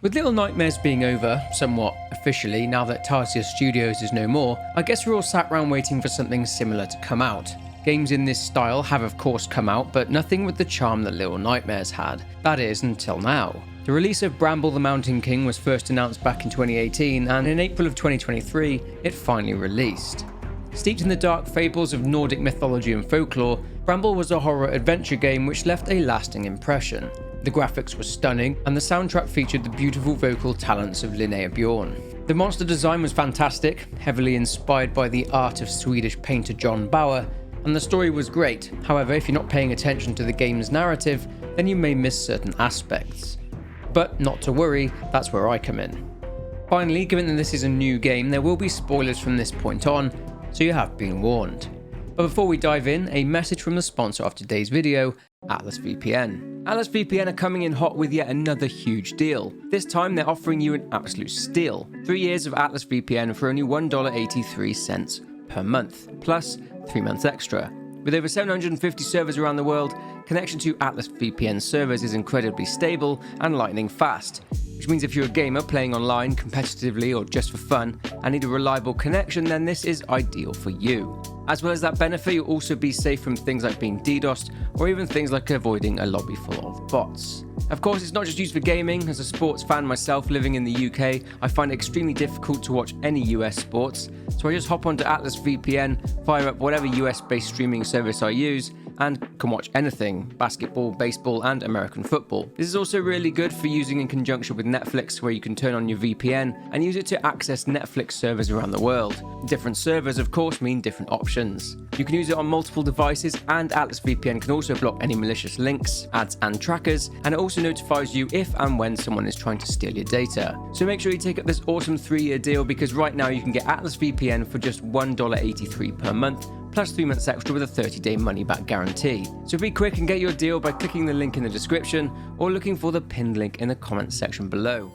With Little Nightmares being over, somewhat officially, now that Corsair Studios is no more, I guess we're all sat around waiting for something similar to come out. Games in this style have of course come out, but nothing with the charm that Little Nightmares had. That is, until now. The release of Bramble the Mountain King was first announced back in 2018, and in April of 2023, it finally released. Steeped in the dark fables of Nordic mythology and folklore, Bramble was a horror adventure game which left a lasting impression. The graphics were stunning, and the soundtrack featured the beautiful vocal talents of Linnea Bjorn. The monster design was fantastic, heavily inspired by the art of Swedish painter John Bauer, and the story was great. However, if you're not paying attention to the game's narrative, then you may miss certain aspects. But not to worry, that's where I come in. Finally, given that this is a new game, there will be spoilers from this point on, so you have been warned. But before we dive in, a message from the sponsor of today's video, Atlas VPN. Atlas VPN are coming in hot with yet another huge deal. This time they're offering you an absolute steal. 3 years of Atlas VPN for only $1.83 per month, plus 3 months extra. With over 750 servers around the world, connection to Atlas VPN servers is incredibly stable and lightning fast, which means if you're a gamer playing online competitively or just for fun and need a reliable connection, then this is ideal for you. As well as that benefit, you'll also be safe from things like being DDoSed or even things like avoiding a lobby full of bots. Of course, it's not just used for gaming. As a sports fan myself living in the UK, I find it extremely difficult to watch any US sports, so I just hop onto Atlas VPN, fire up whatever US-based streaming service I use, and can watch anything: basketball, baseball, and American football. This is also really good for using in conjunction with Netflix, where you can turn on your VPN and use it to access Netflix servers around the world. Different servers, of course, mean different options. You can use it on multiple devices, and Atlas VPN can also block any malicious links, ads, and trackers, and it also notifies you if and when someone is trying to steal your data. So make sure you take up this awesome 3-year deal, because right now you can get Atlas VPN for just $1.83 per month, plus 3 months extra with a 30-day money-back guarantee. So be quick and get your deal by clicking the link in the description or looking for the pinned link in the comments section below.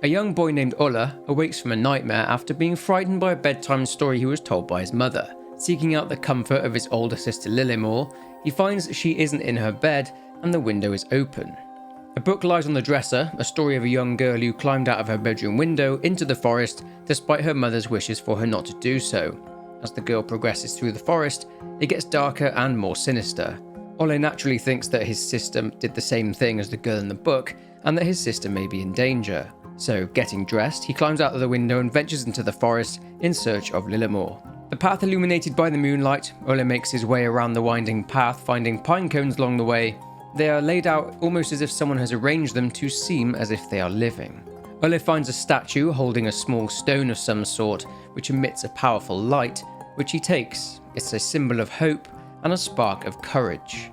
A young boy named Ola awakes from a nightmare after being frightened by a bedtime story he was told by his mother. Seeking out the comfort of his older sister Lilimor, he finds she isn't in her bed and the window is open. A book lies on the dresser, a story of a young girl who climbed out of her bedroom window into the forest despite her mother's wishes for her not to do so. As the girl progresses through the forest, it gets darker and more sinister. Ole naturally thinks that his sister did the same thing as the girl in the book, and that his sister may be in danger. So, getting dressed, he climbs out of the window and ventures into the forest in search of Lilimor. The path illuminated by the moonlight, Ole makes his way around the winding path, finding pine cones along the way. They are laid out almost as if someone has arranged them to seem as if they are living. Ole finds a statue holding a small stone of some sort, which emits a powerful light, which he takes. It's a symbol of hope and a spark of courage.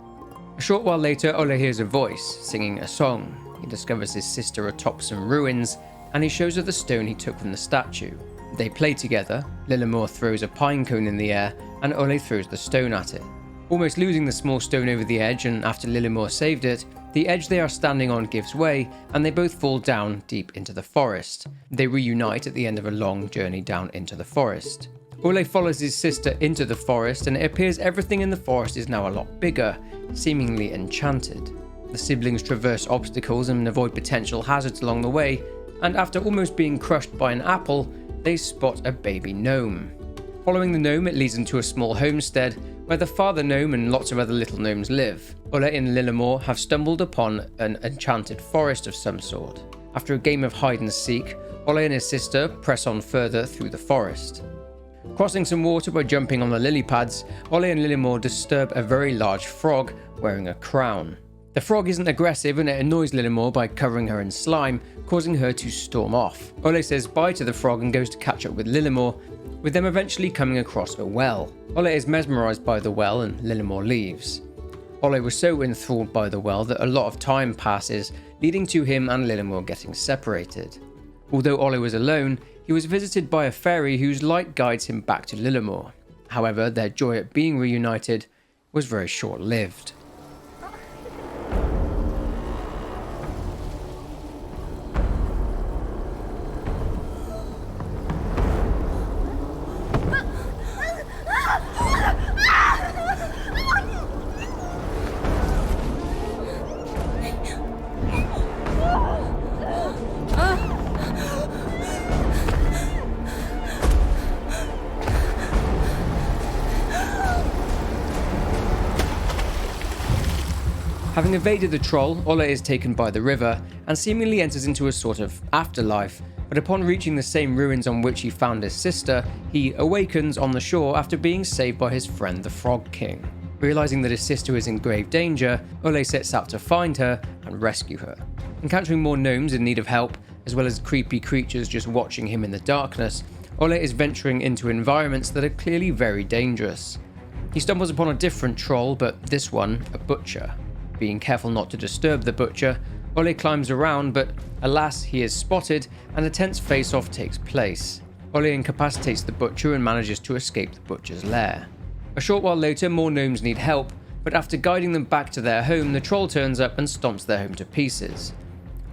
A short while later, Ole hears a voice singing a song. He discovers his sister atop some ruins, and he shows her the stone he took from the statue. They play together. Lilimor throws a pine cone in the air, and Ole throws the stone at it. Almost losing the small stone over the edge, and after Lilimor saved it, the edge they are standing on gives way, and they both fall down deep into the forest. They reunite at the end of a long journey down into the forest. Ole follows his sister into the forest, and it appears everything in the forest is now a lot bigger, seemingly enchanted. The siblings traverse obstacles and avoid potential hazards along the way, and after almost being crushed by an apple, they spot a baby gnome. Following the gnome, it leads them to a small homestead, where the father gnome and lots of other little gnomes live. Ole and Lilimor have stumbled upon an enchanted forest of some sort. After a game of hide and seek, Ole and his sister press on further through the forest. Crossing some water by jumping on the lily pads, Ole and Lilimor disturb a very large frog wearing a crown. The frog isn't aggressive, and it annoys Lilimor by covering her in slime, causing her to storm off. Ole says bye to the frog and goes to catch up with Lilimor, with them eventually coming across a well. Ole is mesmerised by the well, and Lilimor leaves. Ole was so enthralled by the well that a lot of time passes, leading to him and Lilimor getting separated. Although Ole was alone, he was visited by a fairy whose light guides him back to Lilimor. However, their joy at being reunited was very short-lived. Having evaded the troll, Ole is taken by the river and seemingly enters into a sort of afterlife, but upon reaching the same ruins on which he found his sister, he awakens on the shore after being saved by his friend the Frog King. Realizing that his sister is in grave danger, Ole sets out to find her and rescue her. Encountering more gnomes in need of help, as well as creepy creatures just watching him in the darkness, Ole is venturing into environments that are clearly very dangerous. He stumbles upon a different troll, but this one, a butcher. Being careful not to disturb the butcher, Ole climbs around, but alas, he is spotted and a tense face-off takes place. Ole incapacitates the butcher and manages to escape the butcher's lair. A short while later, more gnomes need help, but after guiding them back to their home, the troll turns up and stomps their home to pieces.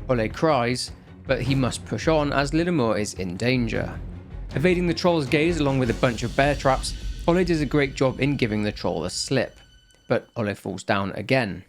Ole cries, but he must push on as Lillemor is in danger. Evading the troll's gaze along with a bunch of bear traps, Ole does a great job in giving the troll a slip. But Ole falls down again,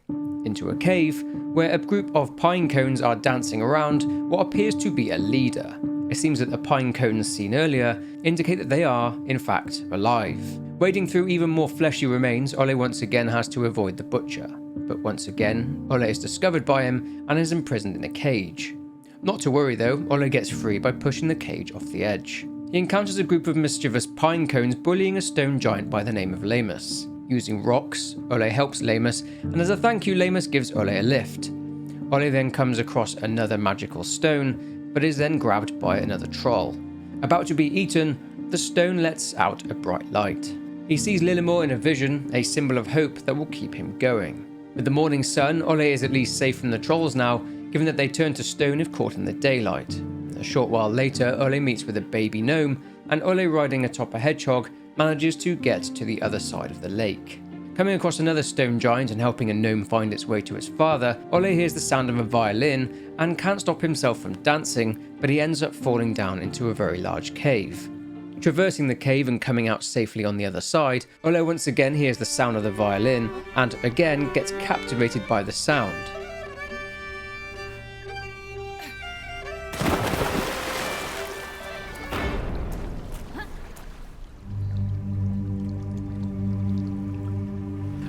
into a cave where a group of pine cones are dancing around what appears to be a leader. It seems that the pine cones seen earlier indicate that they are, in fact, alive. Wading through even more fleshy remains, Ole once again has to avoid the butcher. But once again, Ole is discovered by him and is imprisoned in a cage. Not to worry though, Ole gets free by pushing the cage off the edge. He encounters a group of mischievous pine cones bullying a stone giant by the name of Lamus. Using rocks, Ole helps Lamus, and as a thank you, Lamus gives Ole a lift. Ole then comes across another magical stone, but is then grabbed by another troll. About to be eaten, the stone lets out a bright light. He sees Lillemor in a vision, a symbol of hope that will keep him going. With the morning sun, Ole is at least safe from the trolls now, given that they turn to stone if caught in the daylight. A short while later, Ole meets with a baby gnome, and Ole, riding atop a hedgehog, manages to get to the other side of the lake. Coming across another stone giant and helping a gnome find its way to its father, Ole hears the sound of a violin and can't stop himself from dancing, but he ends up falling down into a very large cave. Traversing the cave and coming out safely on the other side, Ole once again hears the sound of the violin and again gets captivated by the sound.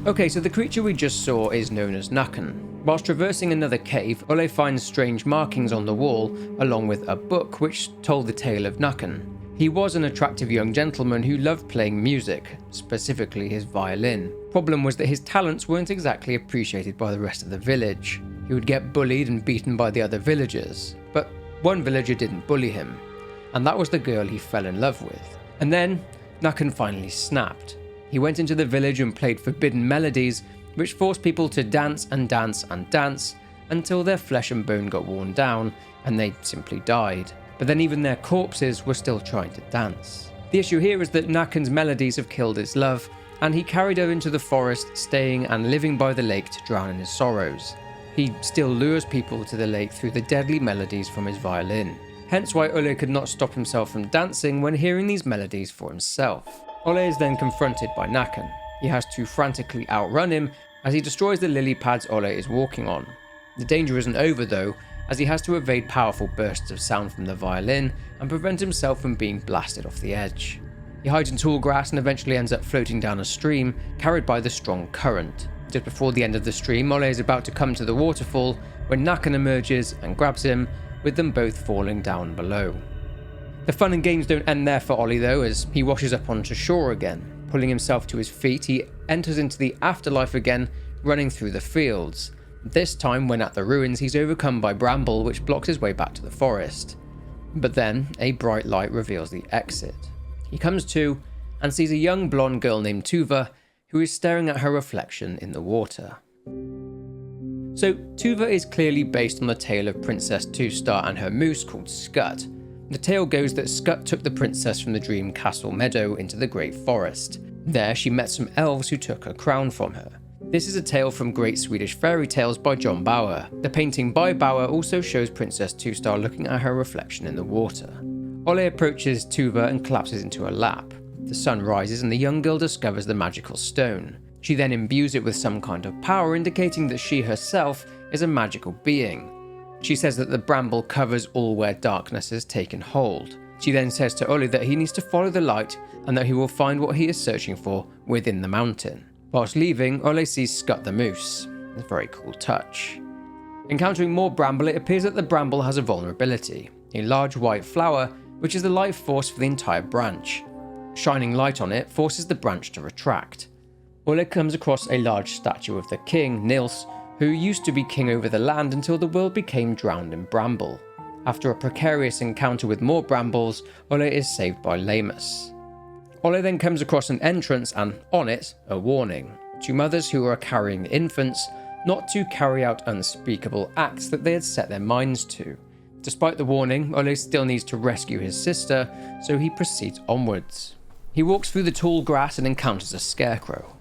Okay, so the creature we just saw is known as Nakken. Whilst traversing another cave, Ole finds strange markings on the wall, along with a book which told the tale of Nakken. He was an attractive young gentleman who loved playing music, specifically his violin. Problem was that his talents weren't exactly appreciated by the rest of the village. He would get bullied and beaten by the other villagers, but one villager didn't bully him, and that was the girl he fell in love with. And then, Nakken finally snapped. He went into the village and played forbidden melodies, which forced people to dance and dance and dance until their flesh and bone got worn down and they simply died. But then even their corpses were still trying to dance. The issue here is that Nakken's melodies have killed his love, and he carried her into the forest, staying and living by the lake to drown in his sorrows. He still lures people to the lake through the deadly melodies from his violin. Hence why Ole could not stop himself from dancing when hearing these melodies for himself. Ole is then confronted by Nakken. He has to frantically outrun him as he destroys the lily pads Ole is walking on. The danger isn't over though, as he has to evade powerful bursts of sound from the violin and prevent himself from being blasted off the edge. He hides in tall grass and eventually ends up floating down a stream, carried by the strong current. Just before the end of the stream, Ole is about to come to the waterfall when Nakken emerges and grabs him, with them both falling down below. The fun and games don't end there for Ollie though, as he washes up onto shore again. Pulling himself to his feet, he enters into the afterlife again, running through the fields. This time, when at the ruins, he's overcome by Bramble, which blocks his way back to the forest. But then, a bright light reveals the exit. He comes to, and sees a young blonde girl named Tuva, who is staring at her reflection in the water. So, Tuva is clearly based on the tale of Princess Two-Star and her moose called Scut. The tale goes that Scut took the princess from the Dream Castle Meadow into the Great Forest. There she met some elves who took her crown from her. This is a tale from Great Swedish Fairy Tales by John Bauer. The painting by Bauer also shows Princess Two-Star looking at her reflection in the water. Ole approaches Tuva and collapses into her lap. The sun rises and the young girl discovers the magical stone. She then imbues it with some kind of power, indicating that she herself is a magical being. She says that the bramble covers all where darkness has taken hold. She then says to Ole that he needs to follow the light and that he will find what he is searching for within the mountain. Whilst leaving, Ole sees Scut the moose. a very cool touch. Encountering more Bramble, it appears that the Bramble has a vulnerability, a large white flower, which is the life force for the entire branch. Shining light on it forces the branch to retract. Ole comes across a large statue of the king, Nils, who used to be king over the land until the world became drowned in Bramble. After a precarious encounter with more Brambles, Ole is saved by Lamus. Ole then comes across an entrance and, on it, a warning to mothers who are carrying infants not to carry out unspeakable acts that they had set their minds to. Despite the warning, Ole still needs to rescue his sister, so he proceeds onwards. He walks through the tall grass and encounters a scarecrow.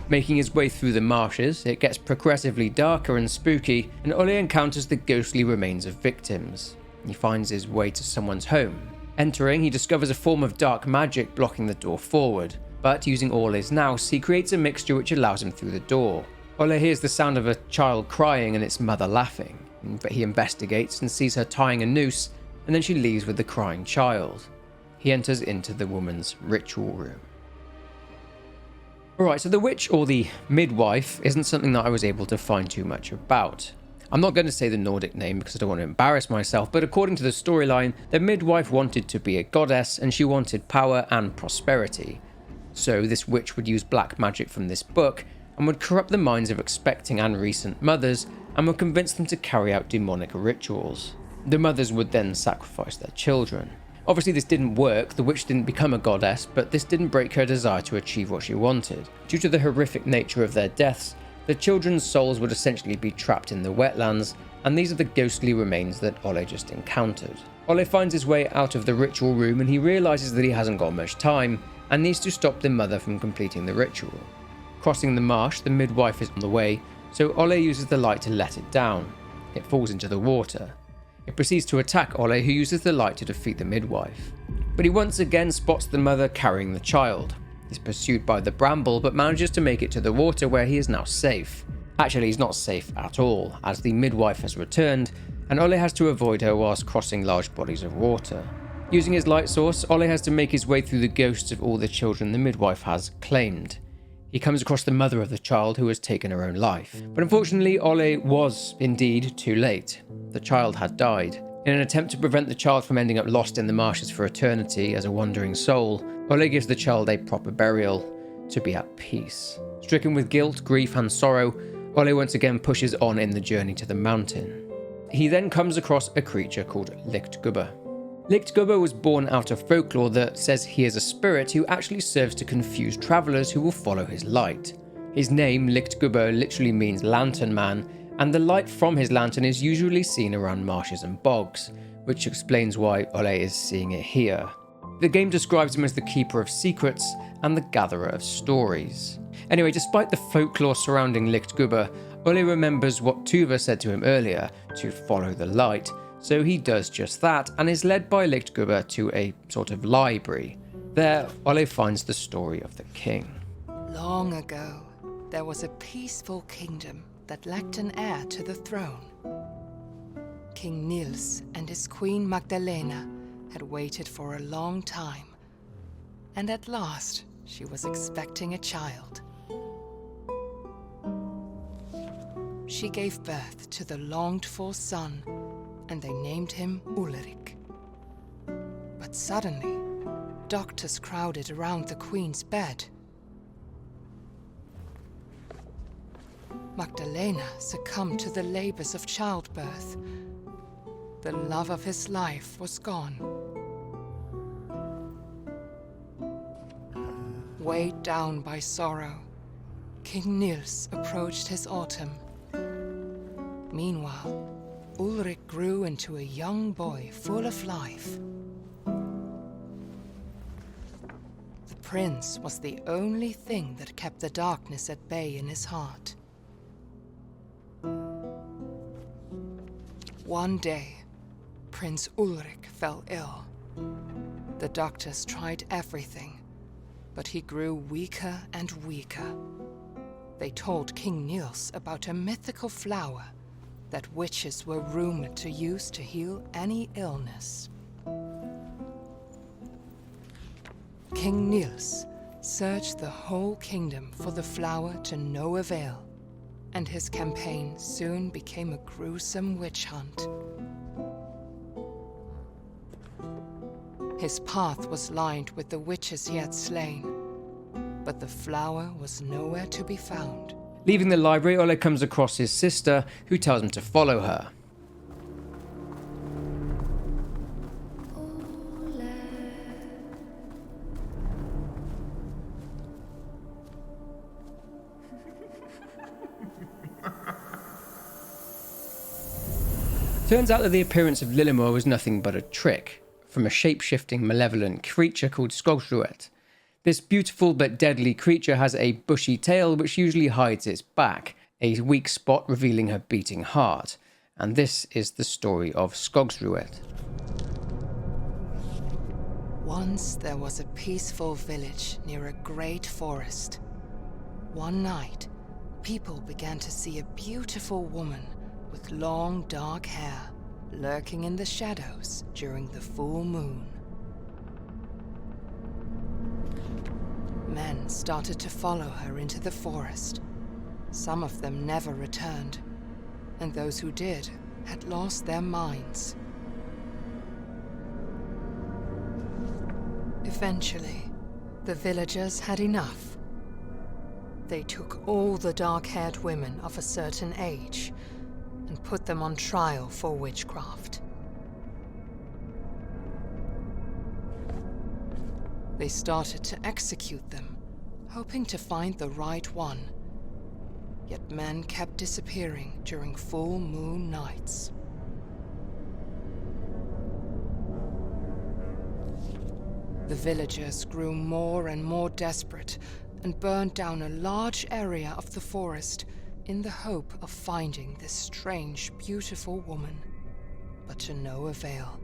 Making his way through the marshes, it gets progressively darker and spooky, and Ole encounters the ghostly remains of victims. He finds his way to someone's home. Entering, he discovers a form of dark magic blocking the door forward, but using all his nous, he creates a mixture which allows him through the door. Ole hears the sound of a child crying and its mother laughing. He investigates and sees her tying a noose, and then she leaves with the crying child. He enters into the woman's ritual room. Alright, so the witch, or the midwife, isn't something that I was able to find too much about. I'm not going to say the Nordic name because I don't want to embarrass myself, but according to the storyline, the midwife wanted to be a goddess and she wanted power and prosperity. So this witch would use black magic from this book and would corrupt the minds of expecting and recent mothers and would convince them to carry out demonic rituals. The mothers would then sacrifice their children. Obviously this didn't work, the witch didn't become a goddess, but this didn't break her desire to achieve what she wanted. Due to the horrific nature of their deaths, the children's souls would essentially be trapped in the wetlands, and these are the ghostly remains that Ole just encountered. Ole finds his way out of the ritual room and he realises that he hasn't got much time, and needs to stop the mother from completing the ritual. Crossing the marsh, the midwife is on the way, so Ole uses the light to let it down. It falls into the water. It proceeds to attack Ole, who uses the light to defeat the midwife. But he once again spots the mother carrying the child. He's pursued by the Bramble, but manages to make it to the water where he is now safe. Actually, he's not safe at all, as the midwife has returned, and Ole has to avoid her whilst crossing large bodies of water. Using his light source, Ole has to make his way through the ghosts of all the children the midwife has claimed. He comes across the mother of the child who has taken her own life. But unfortunately, Ole was indeed too late. The child had died. In an attempt to prevent the child from ending up lost in the marshes for eternity as a wandering soul, Ole gives the child a proper burial to be at peace. Stricken with guilt, grief and sorrow, Ole once again pushes on in the journey to the mountain. He then comes across a creature called Lichtgubbe. Lichtgubbe was born out of folklore that says he is a spirit who actually serves to confuse travelers who will follow his light. His name, Lichtgubbe, literally means lantern man, and the light from his lantern is usually seen around marshes and bogs, which explains why Ole is seeing it here. The game describes him as the keeper of secrets and the gatherer of stories. Anyway, despite the folklore surrounding Lichtgubbe, Ole remembers what Tuva said to him earlier, to follow the light, so he does just that and is led by Lichtgubbe to a sort of library. There, Ole finds the story of the king. Long ago, there was a peaceful kingdom that lacked an heir to the throne. King Niels and his queen Magdalena had waited for a long time, and at last she was expecting a child. She gave birth to the longed-for son, and they named him Ulrich. But suddenly, doctors crowded around the queen's bed. Magdalena succumbed to the labors of childbirth. The love of his life was gone. Weighed down by sorrow, King Niels approached his autumn. Meanwhile, Ulrich grew into a young boy full of life. The prince was the only thing that kept the darkness at bay in his heart. One day, Prince Ulrich fell ill. The doctors tried everything, but he grew weaker and weaker. They told King Niels about a mythical flower that witches were rumored to use to heal any illness. King Niels searched the whole kingdom for the flower to no avail, and his campaign soon became a gruesome witch hunt. His path was lined with the witches he had slain, but the flower was nowhere to be found. Leaving the library, Ole comes across his sister, who tells him to follow her. Turns out that the appearance of Lillemor was nothing but a trick from a shape-shifting malevolent creature called Skogsruet. This beautiful but deadly creature has a bushy tail which usually hides its back, a weak spot revealing her beating heart. And this is the story of Skogsruet. Once there was a peaceful village near a great forest. One night, people began to see a beautiful woman with long dark hair lurking in the shadows during the full moon. Men started to follow her into the forest. Some of them never returned, and those who did had lost their minds. Eventually, the villagers had enough. They took all the dark-haired women of a certain age and put them on trial for witchcraft. They started to execute them, hoping to find the right one. Yet men kept disappearing during full moon nights. The villagers grew more and more desperate and burned down a large area of the forest in the hope of finding this strange, beautiful woman, but to no avail.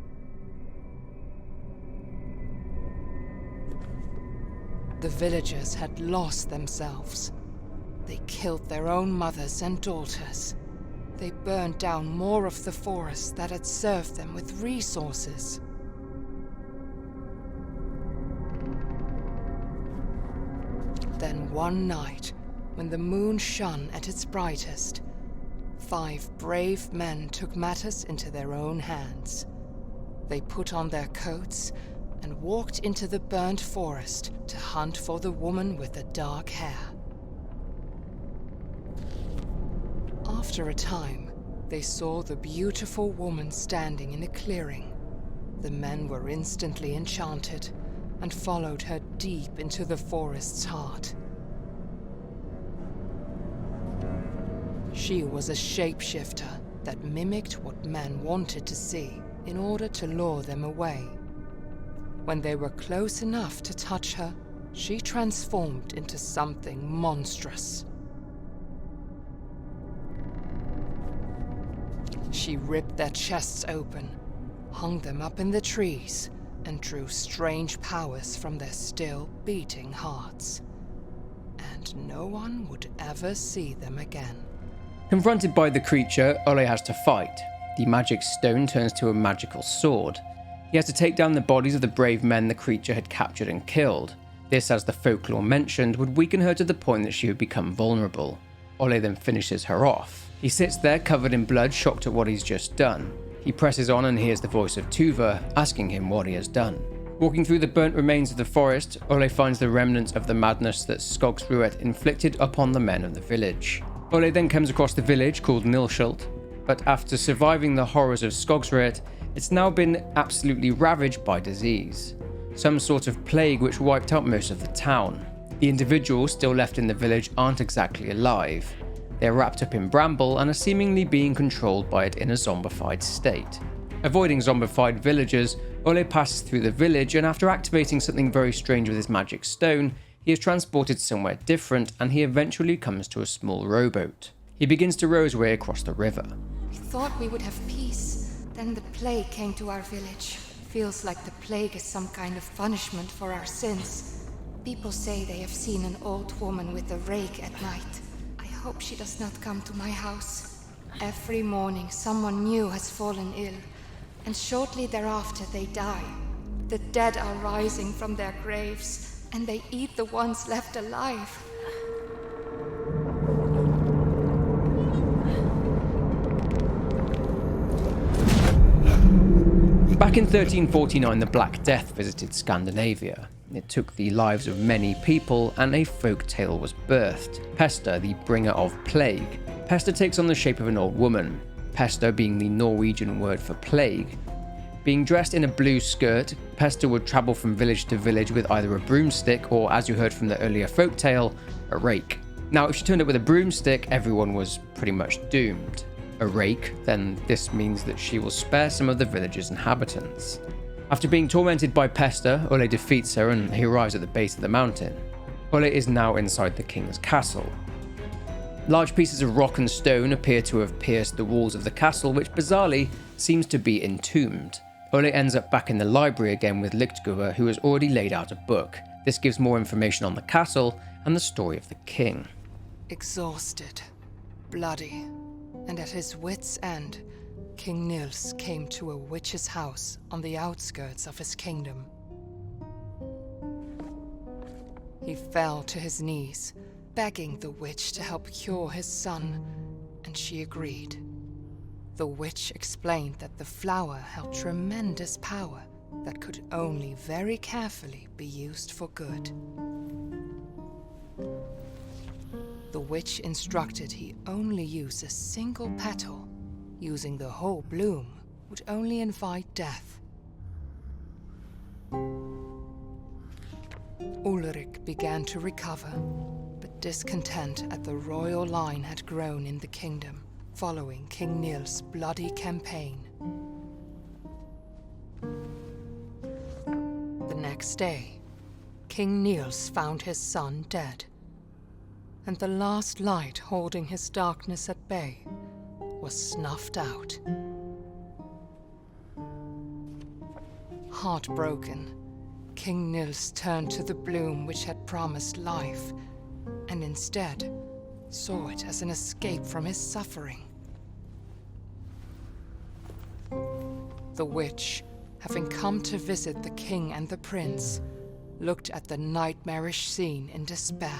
The villagers had lost themselves. They killed their own mothers and daughters. They burned down more of the forest that had served them with resources. Then one night, when the moon shone at its brightest, 5 brave men took matters into their own hands. They put on their coats and walked into the burnt forest to hunt for the woman with the dark hair. After a time, they saw the beautiful woman standing in a clearing. The men were instantly enchanted and followed her deep into the forest's heart. She was a shapeshifter that mimicked what men wanted to see in order to lure them away. When they were close enough to touch her, she transformed into something monstrous. She ripped their chests open, hung them up in the trees, and drew strange powers from their still beating hearts. And no one would ever see them again. Confronted by the creature, Ole has to fight. The magic stone turns to a magical sword. He has to take down the bodies of the brave men the creature had captured and killed. This, as the folklore mentioned, would weaken her to the point that she would become vulnerable. Ole then finishes her off. He sits there covered in blood, shocked at what he's just done. He presses on and hears the voice of Tuva asking him what he has done. Walking through the burnt remains of the forest, Ole finds the remnants of the madness that Skogsruet inflicted upon the men of the village. Ole then comes across the village called Nilshult, but after surviving the horrors of Skogsruet, it's now been absolutely ravaged by disease. Some sort of plague which wiped out most of the town. The individuals still left in the village aren't exactly alive. They're wrapped up in Bramble and are seemingly being controlled by it in a zombified state. Avoiding zombified villagers, Ole passes through the village, and after activating something very strange with his magic stone, he is transported somewhere different, and he eventually comes to a small rowboat. He begins to row his way across the river. We thought we would have peace. Then the plague came to our village. Feels like the plague is some kind of punishment for our sins. People say they have seen an old woman with a rake at night. I hope she does not come to my house. Every morning someone new has fallen ill, and shortly thereafter they die. The dead are rising from their graves, and they eat the ones left alive. Back in 1349, the Black Death visited Scandinavia. It took the lives of many people, and a folk tale was birthed. Pesta, the bringer of plague. Pesta takes on the shape of an old woman, Pesta being the Norwegian word for plague. Being dressed in a blue skirt, Pesta would travel from village to village with either a broomstick or, as you heard from the earlier folk tale, a rake. Now, if she turned up with a broomstick, everyone was pretty much doomed. A rake, then this means that she will spare some of the village's inhabitants. After being tormented by Pesta, Ole defeats her and he arrives at the base of the mountain. Ole is now inside the king's castle. Large pieces of rock and stone appear to have pierced the walls of the castle, which bizarrely seems to be entombed. Ole ends up back in the library again with Lichtguber, who has already laid out a book. This gives more information on the castle and the story of the king. Exhausted, bloody, and at his wits' end, King Nils came to a witch's house on the outskirts of his kingdom. He fell to his knees, begging the witch to help cure his son, and she agreed. The witch explained that the flower held tremendous power that could only very carefully be used for good. The witch instructed he only use a single petal. Using the whole bloom would only invite death. Ulrich began to recover, but discontent at the royal line had grown in the kingdom, following King Nils' bloody campaign. The next day, King Nils found his son dead, and the last light holding his darkness at bay was snuffed out. Heartbroken, King Nils turned to the bloom which had promised life, and instead saw it as an escape from his suffering. The witch, having come to visit the king and the prince, looked at the nightmarish scene in despair.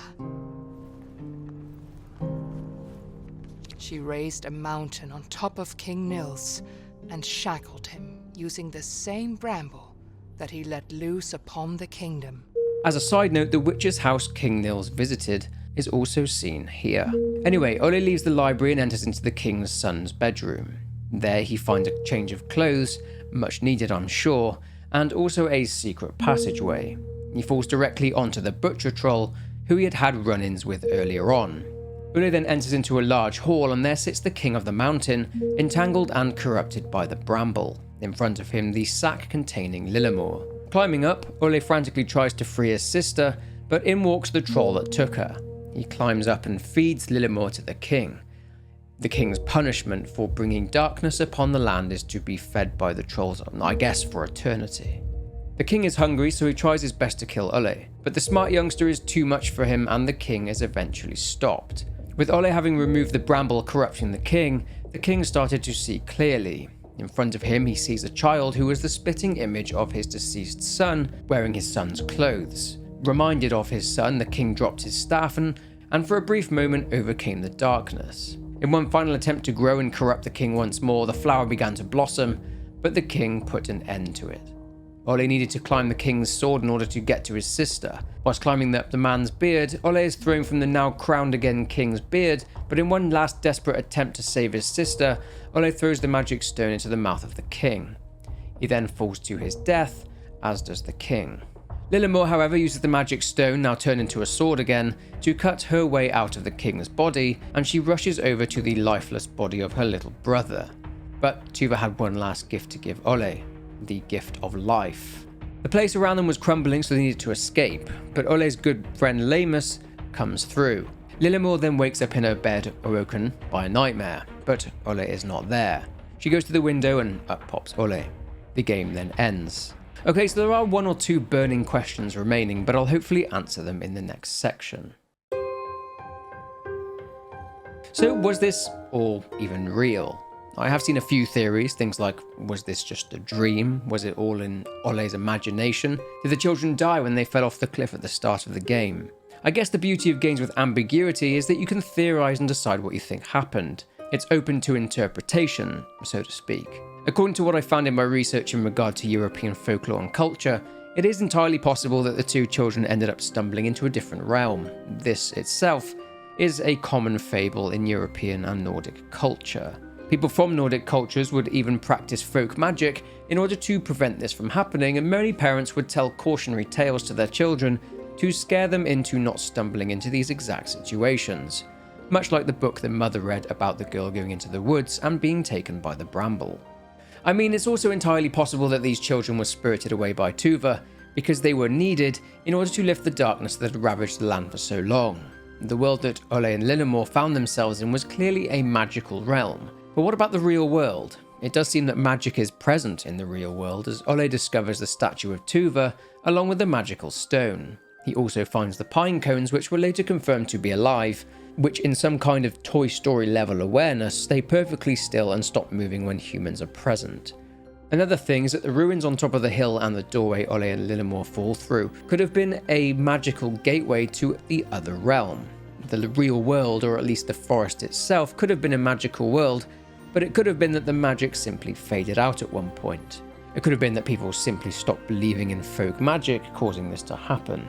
She raised a mountain on top of King Nils and shackled him using the same bramble that he let loose upon the kingdom. As a side note, the witch's house King Nils visited is also seen here. Anyway, Ole leaves the library and enters into the king's son's bedroom. There he finds a change of clothes, much needed I'm sure, and also a secret passageway. He falls directly onto the butcher troll, who he had run-ins with earlier on. Ole then enters into a large hall, and there sits the king of the mountain, entangled and corrupted by the Bramble. In front of him, the sack containing Lillemor. Climbing up, Ole frantically tries to free his sister, but in walks the troll that took her. He climbs up and feeds Lillemor to the king. The king's punishment for bringing darkness upon the land is to be fed by the trolls, I guess for eternity. The king is hungry, so he tries his best to kill Ole, but the smart youngster is too much for him and the king is eventually stopped. With Ole having removed the Bramble corrupting the king started to see clearly. In front of him he sees a child who is the spitting image of his deceased son, wearing his son's clothes. Reminded of his son, the king dropped his staff and for a brief moment overcame the darkness. In one final attempt to grow and corrupt the king once more, the flower began to blossom, but the king put an end to it. Ole needed to climb the king's sword in order to get to his sister. Whilst climbing up the man's beard, Ole is thrown from the now crowned again king's beard, but in one last desperate attempt to save his sister, Ole throws the magic stone into the mouth of the king. He then falls to his death, as does the king. Lillemor, however, uses the magic stone, now turned into a sword again, to cut her way out of the king's body, and she rushes over to the lifeless body of her little brother. But Tuva had one last gift to give Ole. The gift of life. The place around them was crumbling, so they needed to escape, but Ole's good friend Lamus comes through. Lillemor then wakes up in her bed, awoken by a nightmare, but Ole is not there. She goes to the window and up pops Ole. The game then ends. Okay, so there are one or two burning questions remaining, but I'll hopefully answer them in the next section. So was this all even real? I have seen a few theories, things like, was this just a dream? Was it all in Ole's imagination? Did the children die when they fell off the cliff at the start of the game? I guess the beauty of games with ambiguity is that you can theorize and decide what you think happened. It's open to interpretation, so to speak. According to what I found in my research in regard to European folklore and culture, it is entirely possible that the two children ended up stumbling into a different realm. This itself is a common fable in European and Nordic culture. People from Nordic cultures would even practice folk magic in order to prevent this from happening, and many parents would tell cautionary tales to their children to scare them into not stumbling into these exact situations, much like the book the mother read about the girl going into the woods and being taken by the Bramble. I mean, it's also entirely possible that these children were spirited away by Tuva because they were needed in order to lift the darkness that had ravaged the land for so long. The world that Ole and Lillemor found themselves in was clearly a magical realm. But what about the real world? It does seem that magic is present in the real world, as Ole discovers the statue of Tuva along with the magical stone. He also finds the pine cones, which were later confirmed to be alive, which in some kind of Toy Story level awareness stay perfectly still and stop moving when humans are present. Another thing is that the ruins on top of the hill and the doorway Ole and Lillemor fall through could have been a magical gateway to the other realm. The real world, or at least the forest itself, could have been a magical world, but it could have been that the magic simply faded out at one point. It could have been that people simply stopped believing in folk magic, causing this to happen.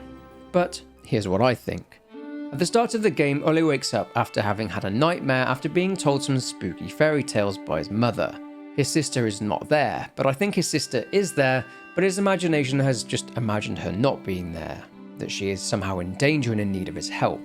But here's what I think. At the start of the game, Ole wakes up after having had a nightmare after being told some spooky fairy tales by his mother. His sister is not there, but I think his sister is there, but his imagination has just imagined her not being there, that she is somehow in danger and in need of his help.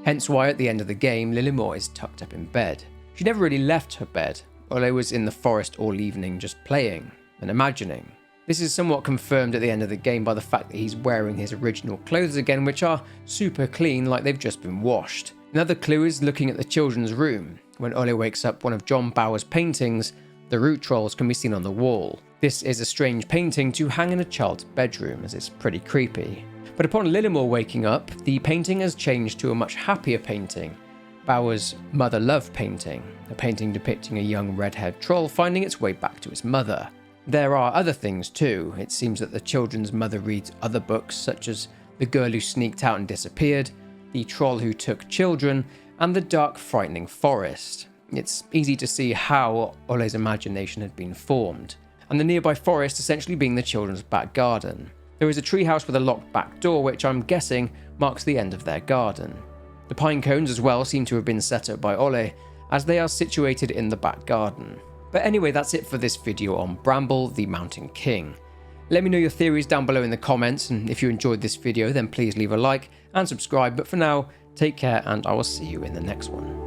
Hence why at the end of the game, Lillemor is tucked up in bed. She never really left her bed. Ole was in the forest all evening just playing and imagining. This is somewhat confirmed at the end of the game by the fact that he's wearing his original clothes again, which are super clean, like they've just been washed. Another clue is looking at the children's room. When Ole wakes up, one of John Bauer's paintings, the root trolls, can be seen on the wall. This is a strange painting to hang in a child's bedroom, as it's pretty creepy. But upon Lillemor waking up, the painting has changed to a much happier painting, Bauer's Mother Love painting, a painting depicting a young red-haired troll finding its way back to its mother. There are other things too. It seems that the children's mother reads other books, such as The Girl Who Sneaked Out and Disappeared, The Troll Who Took Children, and The Dark Frightening Forest. It's easy to see how Ole's imagination had been formed, and the nearby forest essentially being the children's back garden. There is a treehouse with a locked back door, which I'm guessing marks the end of their garden. The pine cones as well seem to have been set up by Ole, as they are situated in the back garden. But anyway, that's it for this video on Bramble, the Mountain King. Let me know your theories down below in the comments, and if you enjoyed this video then please leave a like and subscribe, but for now, take care and I will see you in the next one.